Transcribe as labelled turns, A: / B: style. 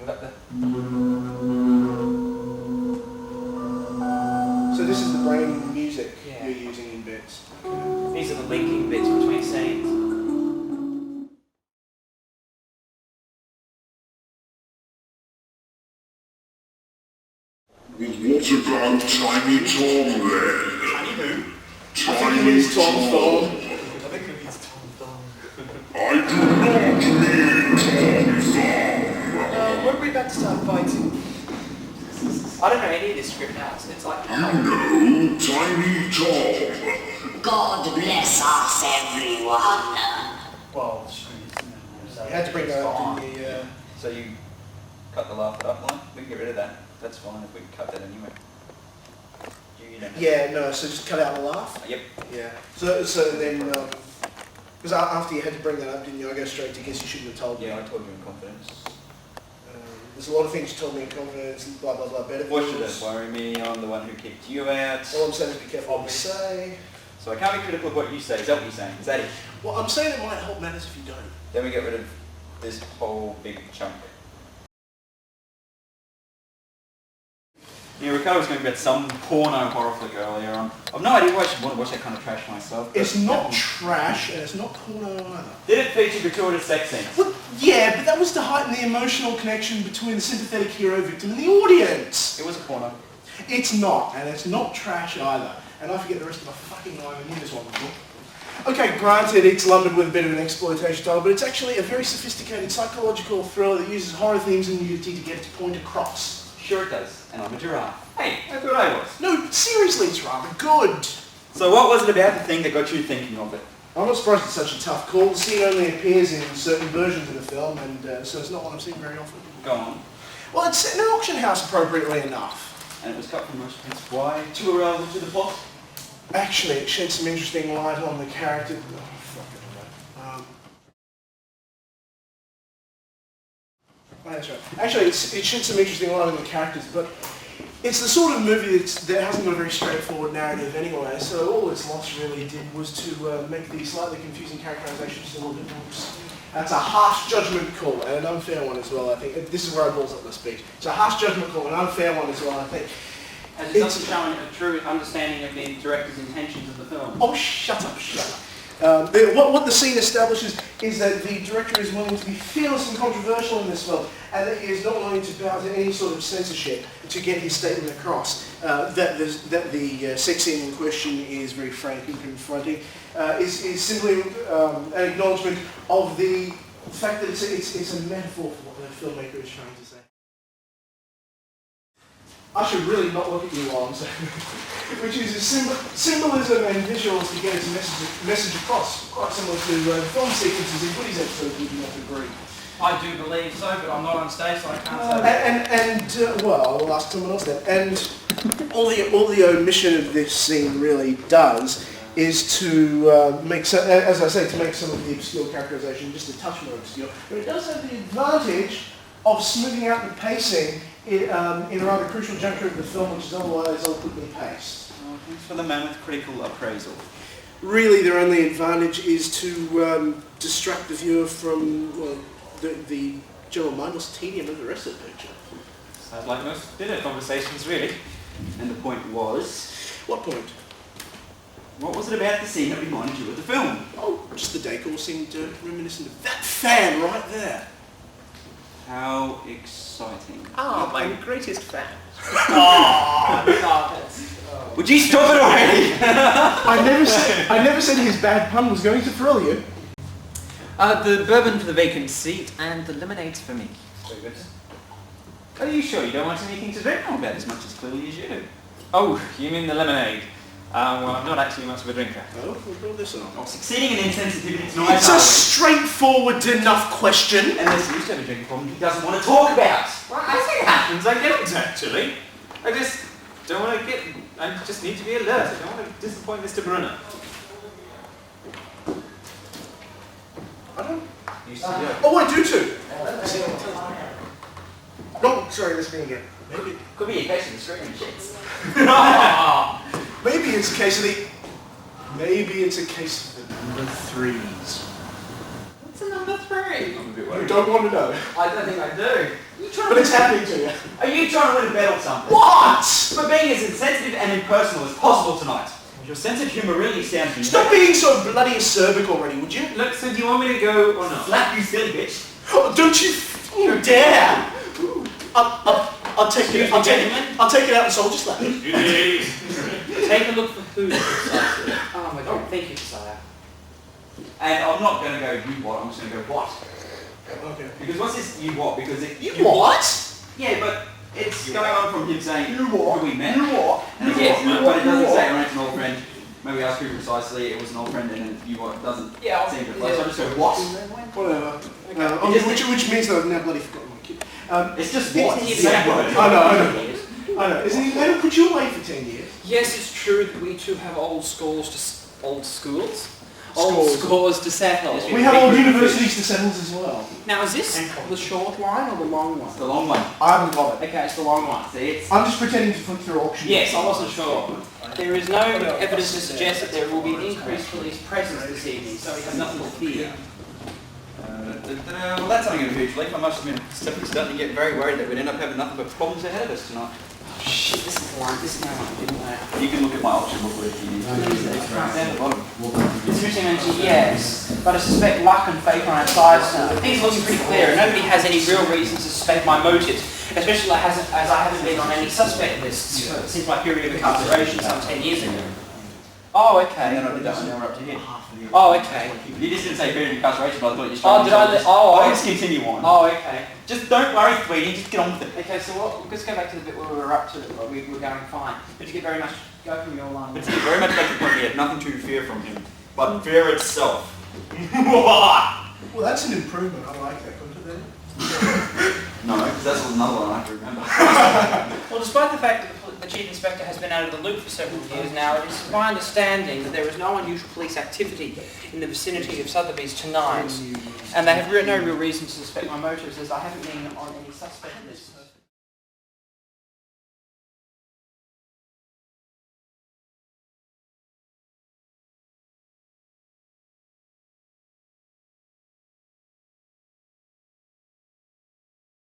A: We got the...
B: So this is the brain music
A: Yeah.
B: you're using in bits.
A: These are the linking bits between scenes.
C: What about Tiny Tom then?
A: Tiny who?
C: Tiny Tom.
A: I think it means Tom Thumb.
C: I do not mean Tom Thumb.
B: When are we about to start fighting?
A: I don't know any of this script now. It's like...
C: You know Tiny Tom.
D: God bless us, everyone.
A: Well,
B: You had to bring that up in the...
A: So you cut the laugh it up line? We can get rid of that. That's fine if we cut that anyway. You don't have
B: Yeah, no, so just cut out the laugh?
A: Yep.
B: Yeah. So then, because after you had to bring that up, didn't you? I go straight to guess you shouldn't have told me.
A: Yeah, I told you in confidence.
B: There's a lot of things you told me in confidence, and blah, blah, blah, better
A: What should
B: things.
A: it worry me? I'm the one who kicked you out.
B: All I'm saying is be careful what you say.
A: So I can't be critical of what you say. Is that what you're saying? Is that it?
B: Well, I'm saying it might help matters if you don't.
A: Then we get rid of this whole big chunk. Yeah, Ricardo was going about some porno horror flick earlier on. I've no idea why I should want to watch that kind of trash myself.
B: It's not trash, and it's not porno either.
A: Did it feature gratuitous sex scenes?
B: Well, yeah, but that was to heighten the emotional connection between the sympathetic hero victim and the audience.
A: It was a porno.
B: It's not, and it's not trash either. And I forget the rest of my fucking line, I knew this one before. Okay, granted, it's lumbered with a bit of an exploitation style, but it's actually a very sophisticated psychological thriller that uses horror themes and nudity to get its point across.
A: Sure it does. And I'm a giraffe. Hey, I thought I was.
B: No, seriously, it's rather good.
A: So what was it about the thing that got you thinking of it?
B: I'm not surprised it's such a tough call. The scene only appears in certain versions of the film, and so it's not one I've seen very often.
A: Go on.
B: Well, it's set in an auction house appropriately enough.
A: And it was cut from most prints. Why? Too irrelevant to the plot?
B: Actually, it sheds some interesting light on the character. Oh, fuck it. That's right. Actually, it sheds some interesting light on the characters, but it's the sort of movie that hasn't got a very straightforward narrative anyway, so all its loss really did was to make the slightly confusing characterizations a little bit more interesting. That's a harsh judgment call, and an unfair one as well, I think. This is where I balls up my speech. It's a harsh judgment call, and an unfair one as well, I think.
E: And it doesn't show a true understanding of the director's intentions of the film.
B: Oh, shut up. What the scene establishes is that the director is willing to be fearless and controversial in this film, and that he is not willing to bow to any sort of censorship to get his statement across. That the sex scene in question is very frank and confronting, is simply an acknowledgement of the fact that it's a metaphor for what the filmmaker is trying to say. I should really not look at you while I'm saying which uses symbolism and visuals to get its message across, quite similar to film sequences in Woody's episode, would you not agree?
E: I do believe so, but I'm not on stage, so I can't say that.
B: Well, I'll ask someone else then. And all the omission of this scene really does is to make, as I say, to make some of the obscure characterization just a touch more obscure. But it does have the advantage of smoothing out the pacing in a rather crucial juncture of the film, which is otherwise awkwardly paced.
A: Oh, thanks for the man with critical appraisal.
B: Really, their only advantage is to distract the viewer from the general mindless tedium of the rest of the picture.
A: Sounds like most dinner conversations, really. And the point was...
B: What point?
A: What was it about the scene that reminded you of the film?
B: Oh, just the decor seemed reminiscent of that fan right there.
A: How exciting.
B: Ah, my greatest fan.
A: Would you stop it already?
B: I never said his bad pun was going to thrill you.
F: The bourbon for the vacant seat and the lemonade for me.
A: Very good. Are you sure you don't want anything to drink? Not about as much as clearly as you do.
F: Oh, you mean the lemonade? Well, I'm not actually much of a drinker.
B: Oh, we'll build this on.
A: Oh, succeeding in insensitivity is
B: It's a straightforward enough question.
A: Unless he used to have a drinking problem he doesn't want to talk about.
F: Well, as it happens, I don't actually. I just don't want to I just need to be alert. I don't want to disappoint Mr. Brunner.
B: I don't.
A: Used to do it.
B: Oh, I do too. No, sorry, that's me again. Maybe.
A: Could be a case of the screaming shits.
B: Maybe it's a case of the. Maybe it's a case of the number threes.
F: What's a number 3?
A: I'm a bit
B: You
A: worried.
B: don't want to know.
E: I don't think I do.
B: But it's happening to you.
E: Are you trying to win a bet or something?
B: What?
E: For being as insensitive and impersonal as possible tonight. Your sense of humour really stands me.
B: Stop being so bloody acerbic already, would you?
F: Look, so do you want me to go or not?
E: Slap you silly bitch.
B: Oh, don't you dare! I'll take it. I'll take it out and soldier slap it.
G: Take a look for who precisely. Oh my god, thank you, Sire.
A: And I'm not going to go you what, I'm just going to go what.
B: Okay.
A: Because what's this you what? Because it,
B: You what?
A: Yeah, but it's going on from him saying
B: You what?
A: who we met.
B: You what?
A: And
B: You
A: yes,
B: what?
A: but it doesn't
B: You
A: say
B: what?
A: it's an old friend. Maybe ask who precisely, it was an old friend, and then you what doesn't
G: Yeah,
A: seem to apply. So I just go what?
B: Whatever. Which means that I've now bloody forgotten my kid.
A: It's just what?
G: It's
A: It's the same word.
B: I know. Isn't he going to put you away for 10 years?
G: Yes, it's true that we too have old scores to old schools. Old
B: Scores.
G: scores to settle.
B: We have old universities to settle as well.
G: Now, is this the short line or the long
A: It's
G: one?
A: the long one.
B: I haven't got it.
G: Okay, it's the long one.
A: See, it's
B: I'm just pretending to flip through auction.
G: Yes, I wasn't sure. There is no evidence to suggest that there will be an increased police presence this evening, so we have nothing to fear.
A: well, that's something of a huge leap. I must admit, starting to get very worried that we'd end up having nothing but problems ahead of us tonight.
G: Oh, shit, this is the one. This is my one, didn't I?
A: You can look at my option booklet if you need to. It's right down the bottom.
G: It's written into yes, but I suspect luck and fate on our side now. Things looking pretty clear, and nobody has any real reason to suspect my motives, especially as I haven't been on any suspect lists since my period of incarceration some 10 years ago. Oh, okay.
A: And then I did that one, now we're up to here.
G: Oh, okay.
A: You just didn't say period of incarceration, but I thought you
G: Oh, did I?
A: I'll just continue on.
G: Oh, okay.
A: Just don't worry, sweetie, just get on with it.
G: Okay, so let's go back to the bit where we were up to. We were going fine. But you get very much go from your line.
A: But very much like the point we have nothing to fear from him, but fear itself.
B: Well, that's an improvement. I like that. Couldn't it then?
A: No, because that's another one I have to remember.
G: Well, despite the fact that the Chief Inspector has been out of the loop for several years now, it is my understanding that there is no unusual police activity in the vicinity of Sotheby's tonight, and they have no real reason to suspect my motives, as I haven't been on any suspect list.